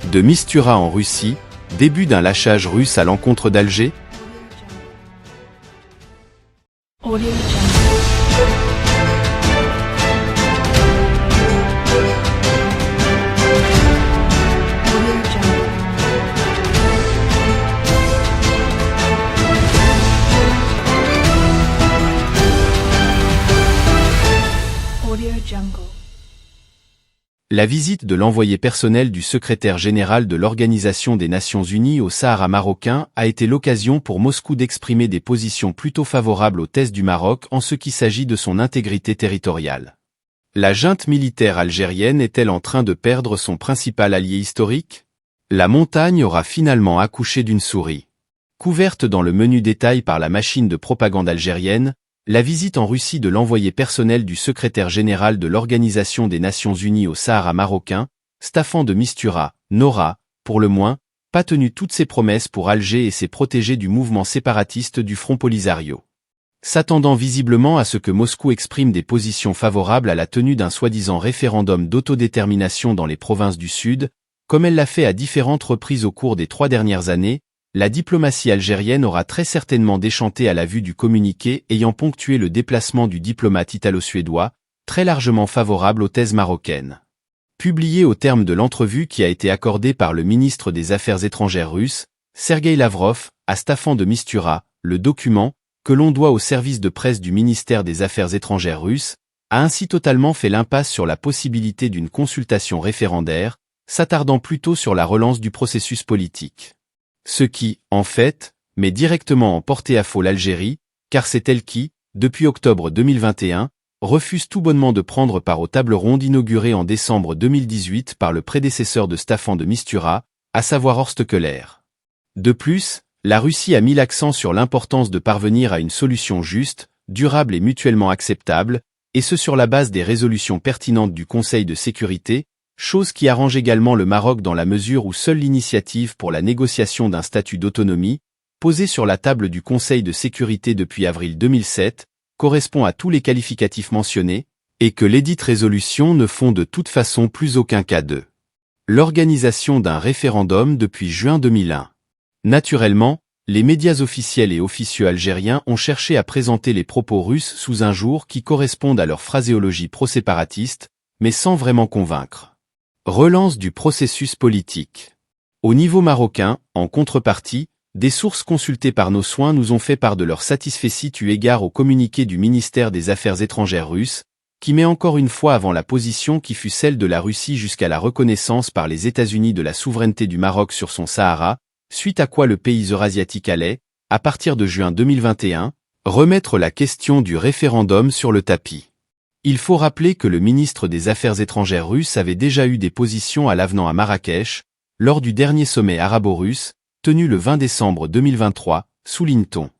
De Mistura en Russie, début d'un lâchage russe à l'encontre d'Alger. La visite de l'envoyé personnel du secrétaire général de l'Organisation des Nations Unies au Sahara marocain a été l'occasion pour Moscou d'exprimer des positions plutôt favorables aux thèses du Maroc en ce qui s'agit de son intégrité territoriale. La junte militaire algérienne est-elle en train de perdre son principal allié historique? La montagne aura finalement accouché d'une souris. Couverte dans le menu détail par la machine de propagande algérienne, la visite en Russie de l'envoyé personnel du secrétaire général de l'Organisation des Nations Unies au Sahara marocain, Staffan de Mistura, n'aura, pour le moins, pas tenu toutes ses promesses pour Alger et ses protégés du mouvement séparatiste du Front Polisario. S'attendant visiblement à ce que Moscou exprime des positions favorables à la tenue d'un soi-disant référendum d'autodétermination dans les provinces du Sud, comme elle l'a fait à différentes reprises au cours des 3 dernières années, la diplomatie algérienne aura très certainement déchanté à la vue du communiqué ayant ponctué le déplacement du diplomate italo-suédois, très largement favorable aux thèses marocaines. Publié au terme de l'entrevue qui a été accordée par le ministre des Affaires étrangères russe, Sergueï Lavrov, à Staffan de Mistura, le document, que l'on doit au service de presse du ministère des Affaires étrangères russe, a ainsi totalement fait l'impasse sur la possibilité d'une consultation référendaire, s'attardant plutôt sur la relance du processus politique. Ce qui, en fait, met directement en porte-à-faux l'Algérie, car c'est elle qui, depuis octobre 2021, refuse tout bonnement de prendre part aux tables rondes inaugurées en décembre 2018 par le prédécesseur de Staffan de Mistura, à savoir Horst Köhler. De plus, la Russie a mis l'accent sur l'importance de parvenir à une solution juste, durable et mutuellement acceptable, et ce sur la base des résolutions pertinentes du Conseil de sécurité, chose qui arrange également le Maroc dans la mesure où seule l'initiative pour la négociation d'un statut d'autonomie, posée sur la table du Conseil de sécurité depuis avril 2007, correspond à tous les qualificatifs mentionnés, et que lesdites résolutions ne font de toute façon plus aucun cas d'eux. L'organisation d'un référendum depuis juin 2001. Naturellement, les médias officiels et officieux algériens ont cherché à présenter les propos russes sous un jour qui correspondent à leur phraséologie pro-séparatiste, mais sans vraiment convaincre. Relance du processus politique. Au niveau marocain, en contrepartie, des sources consultées par nos soins nous ont fait part de leur satisfecit eu égard au communiqué du ministère des Affaires étrangères russe, qui met encore une fois avant la position qui fut celle de la Russie jusqu'à la reconnaissance par les États-Unis de la souveraineté du Maroc sur son Sahara, suite à quoi le pays eurasiatique allait, à partir de juin 2021, remettre la question du référendum sur le tapis. Il faut rappeler que le ministre des Affaires étrangères russe avait déjà eu des positions à l'avenant à Marrakech, lors du dernier sommet arabo-russe, tenu le 20 décembre 2023, souligne-t-on.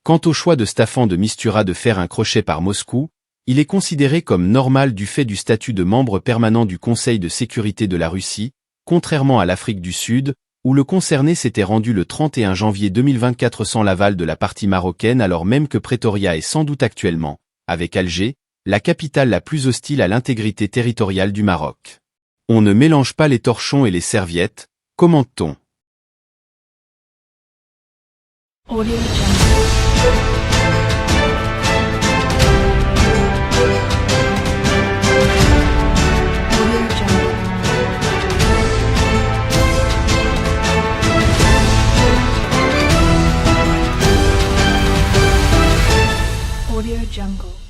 Quant au choix de Staffan de Mistura de faire un crochet par Moscou, il est considéré comme normal du fait du statut de membre permanent du Conseil de sécurité de la Russie, contrairement à l'Afrique du Sud, où le concerné s'était rendu le 31 janvier 2024 sans l'aval de la partie marocaine alors même que Pretoria est sans doute actuellement, avec Alger, la capitale la plus hostile à l'intégrité territoriale du Maroc. On ne mélange pas les torchons et les serviettes, commente-t-on. Audio Jungle.